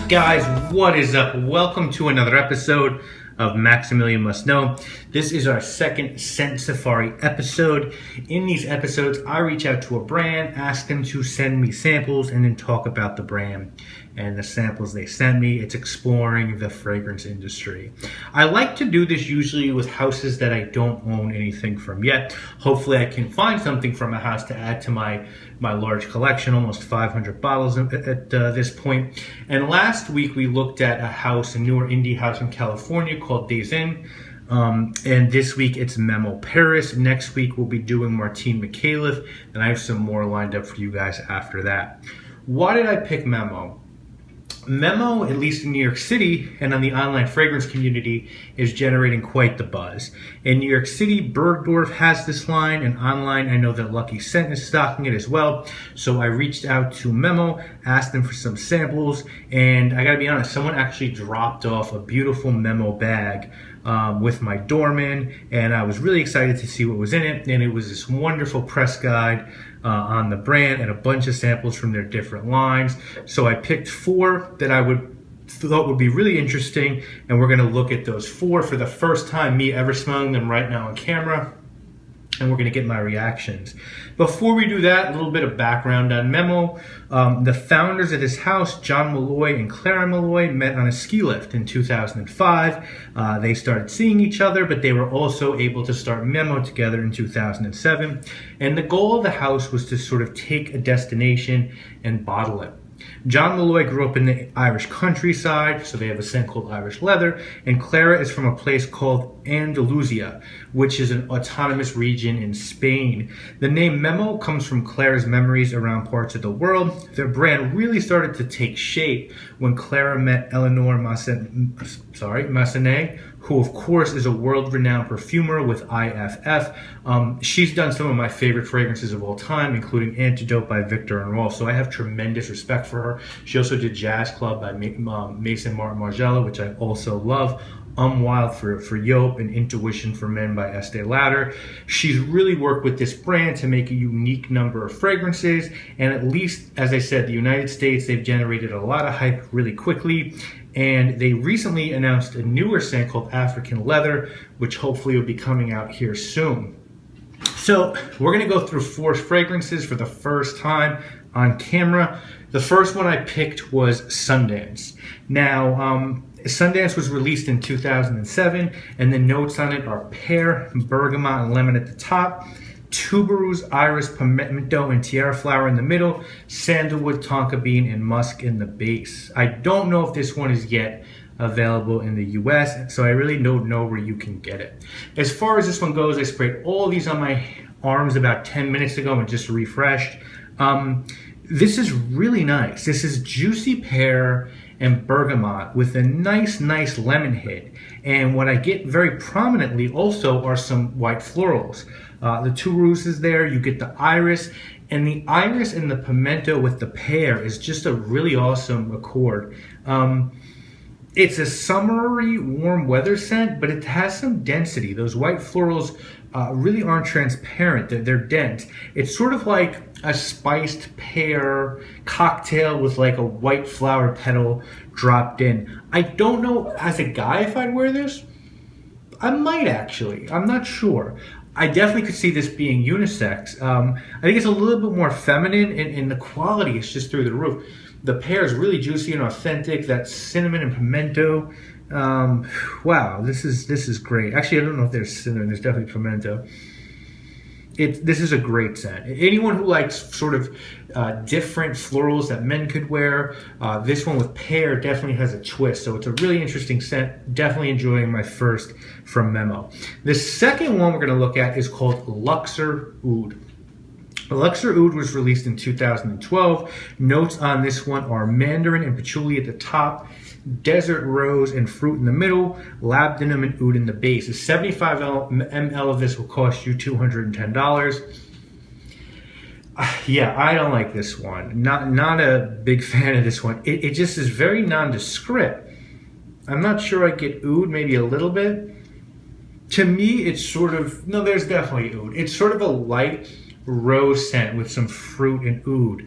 Guys, what is up? Welcome to another episode of Maximilian Must Know. This is our second Scent Safari episode. In these episodes, I reach out to a brand, ask them to send me samples, and then talk about the brand and the samples they send me. It's exploring the fragrance industry. I like to do this usually with houses that I don't own anything from yet. Hopefully I can find something from a house to add to my large collection, almost 500 bottles at this point. And last week we looked at a house, a newer indie house in California called Days Inn. And this week it's Memo Paris. Next week we'll be doing Martine McAuliffe, and I have some more lined up for you guys after that. Why did I pick Memo? Memo, at least in New York City and on the online fragrance community, is generating quite the buzz. In New York City, Bergdorf has this line, and online I know that Lucky Scent is stocking it as well. So I reached out to Memo, asked them for some samples, and I gotta be honest, someone actually dropped off a beautiful Memo bag with my doorman, and I was really excited to see what was in it. And it was this wonderful press guide on the brand and a bunch of samples from their different lines. So I picked 4 that I thought would be really interesting, and we're going to look at those 4 for the first time, me ever smelling them right now on camera, and we're going to get my reactions. Before we do that, a little bit of background on Memo. The founders of this house, John Malloy and Clara Malloy, met on a ski lift in 2005. They started seeing each other, but they were also able to start Memo together in 2007. And the goal of the house was to sort of take a destination and bottle it. John Malloy grew up in the Irish countryside, so they have a scent called Irish Leather, and Clara is from a place called Andalusia, which is an autonomous region in Spain. The name Memo comes from Clara's memories around parts of the world. Their brand really started to take shape when Clara met Eleanor Massenet, who of course is a world-renowned perfumer with IFF. She's done some of my favorite fragrances of all time, including Antidote by Victor and Rolf, so I have tremendous respect for her. She also did Jazz Club by Mason Martin Margiela, which I also love. Wild for Yope, and Intuition for Men by Estee Lauder. She's really worked with this brand to make a unique number of fragrances, and at least, as I said, the United States, they've generated a lot of hype really quickly, and they recently announced a newer scent called African Leather, which hopefully will be coming out here soon. So we're going to go through 4 fragrances for the first time on camera. The first one I picked was Sundance. Now, Sundance was released in 2007, and the notes on it are pear, bergamot, and lemon at the top, tuberose, iris, pimento, and tiara flower in the middle, sandalwood, tonka bean, and musk in the base. I don't know if this one is yet available in the US, so I really don't know where you can get it. As far as this one goes, I sprayed all these on my arms about 10 minutes ago and just refreshed. This is really nice. This is juicy pear and bergamot with a nice lemon hit. And what I get very prominently also are some white florals. The tuberose is there, you get the iris, and the iris and the pimento with the pear is just a really awesome accord. It's a summery, warm weather scent, but it has some density. Those white florals really aren't transparent, they're dense. It's sort of like a spiced pear cocktail with like a white flower petal dropped in. I don't know as a guy if I'd wear this. I might actually, I'm not sure. I definitely could see this being unisex. I think it's a little bit more feminine, and the quality is just through the roof. The pear is really juicy and authentic. That cinnamon and pimento. Wow, this is great. Actually, I don't know if there's cinnamon. There's definitely pimento. This is a great scent. Anyone who likes sort of different florals that men could wear, this one with pear definitely has a twist. So it's a really interesting scent. Definitely enjoying my first from Memo. The second one we're going to look at is called Luxor Oud. Luxor Oud was released in 2012. Notes on this one are mandarin and patchouli at the top, desert rose and fruit in the middle, labdanum and oud in the base. A 75 ml of this will cost you $210. Yeah, I don't like this one. Not a big fan of this one. It just is very nondescript. I'm not sure I get oud, maybe a little bit. To me, it's sort of, no, there's definitely oud. It's sort of a light rose scent with some fruit and oud.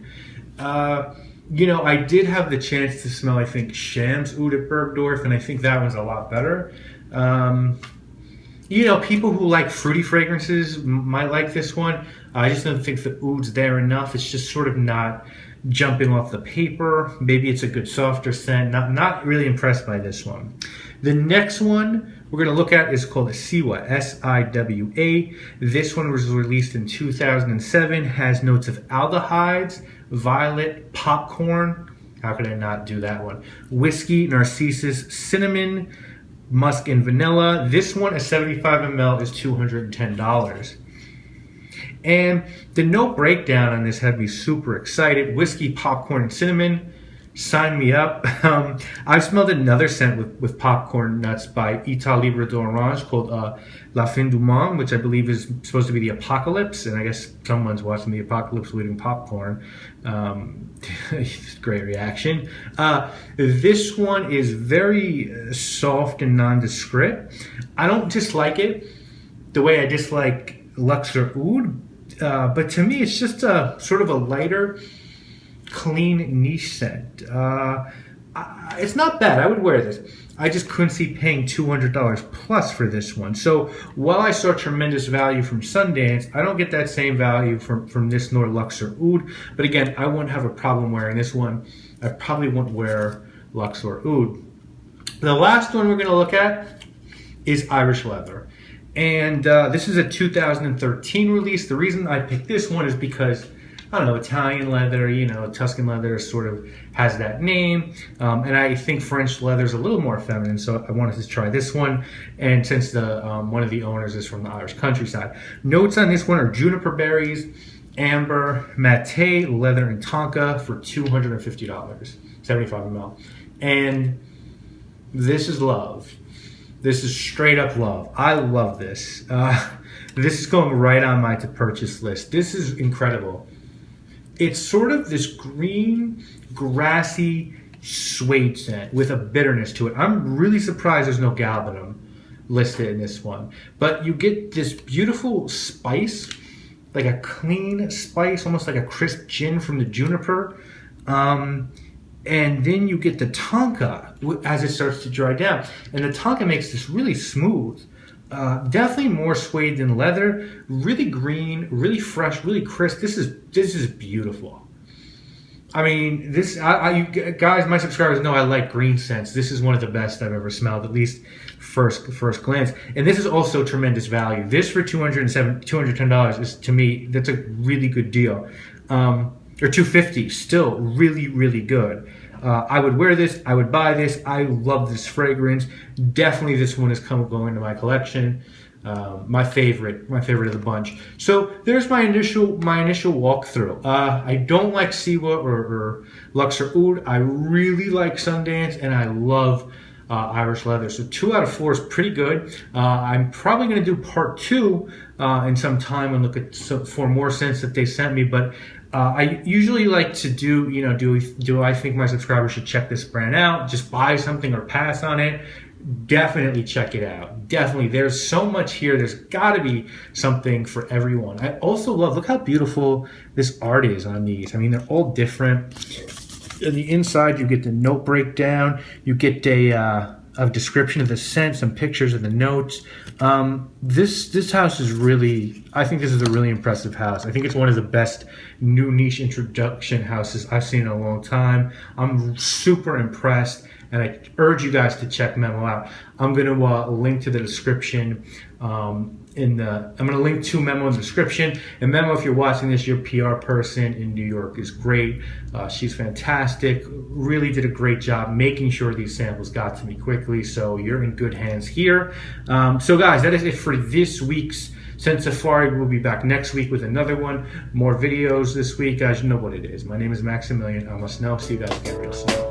You know, I did have the chance to smell, I think, Shams Oud at Bergdorf, and I think that one's a lot better. You know, people who like fruity fragrances might like this one. I just don't think the oud's there enough. It's just sort of not jumping off the paper. Maybe it's a good softer scent. Not really impressed by this one. The next one we're going to look at is called a Siwa, S-I-W-A. This one was released in 2007, has notes of aldehydes, violet, popcorn. How could I not do that one? Whiskey, narcissus, cinnamon, musk, and vanilla. This one, a 75 ml, is $210. And the note breakdown on this had me super excited. Whiskey, popcorn, and cinnamon. Sign me up. I've smelled another scent with popcorn nuts by Ita Libre d'Orange called La Fin du Monde, which I believe is supposed to be the apocalypse. And I guess someone's watching the apocalypse eating popcorn. Great reaction. This one is very soft and nondescript. I don't dislike it the way I dislike Luxor Oud, but to me it's just a sort of a lighter, clean niche scent. It's not bad. I would wear this. I just couldn't see paying $200 plus for this one. So while I saw tremendous value from Sundance, I don't get that same value from this nor Luxor Oud. But again, I wouldn't have a problem wearing this one. I probably wouldn't wear Luxor Oud. The last one we're going to look at is Irish Leather. And this is a 2013 release. The reason I picked this one is because, I don't know, Italian leather, you know, Tuscan leather sort of has that name. And I think French leather is a little more feminine, so I wanted to try this one. And since the one of the owners is from the Irish countryside. Notes on this one are juniper berries, amber, mate, leather, and tonka for $250, 75 ml. And this is love. This is straight up love. I love this. This is going right on my to purchase list. This is incredible. It's sort of this green, grassy suede scent with a bitterness to it. I'm really surprised there's no galbanum listed in this one. But you get this beautiful spice, like a clean spice, almost like a crisp gin from the juniper. And then you get the tonka as it starts to dry down. And the tonka makes this really smooth. Definitely more suede than leather. Really green, really fresh, really crisp. This is beautiful. I mean, this you guys, my subscribers know I like green scents. This is one of the best I've ever smelled, at least first glance. And this is also tremendous value. This for $210 is, to me, that's a really good deal. Or $250, still really good. I would wear this. I would buy this. I love this fragrance. Definitely, this one is going to my collection. My favorite of the bunch. So there's my initial walkthrough. I don't like Siwa or Luxor Oud. I really like Sundance, and I love Irish Leather. So 2 out of 4 is pretty good. I'm probably going to do part 2 in some time and look at 4 more scents that they sent me, but. I usually like to do, you know, do I think my subscribers should check this brand out, just buy something or pass on it? Definitely check it out. Definitely. There's so much here. There's got to be something for everyone. I also love, look how beautiful this art is on these. I mean, they're all different. On the inside, you get the note breakdown. You get a description of the scent, some pictures of the notes. This house is really, I think this is a really impressive house. I think it's one of the best new niche introduction houses I've seen in a long time. I'm super impressed, and I urge you guys to check Memo out. I'm going to link to the description. I'm going to link to Memo in the description. And Memo, if you're watching this, your PR person in New York is great. She's fantastic. Really did a great job making sure these samples got to me quickly. So you're in good hands here. So guys, that is it for this week's Scent Safari. We'll be back next week with another one. More videos this week. Guys, you know what it is. My name is Maximilian. I must know. See you guys again real soon.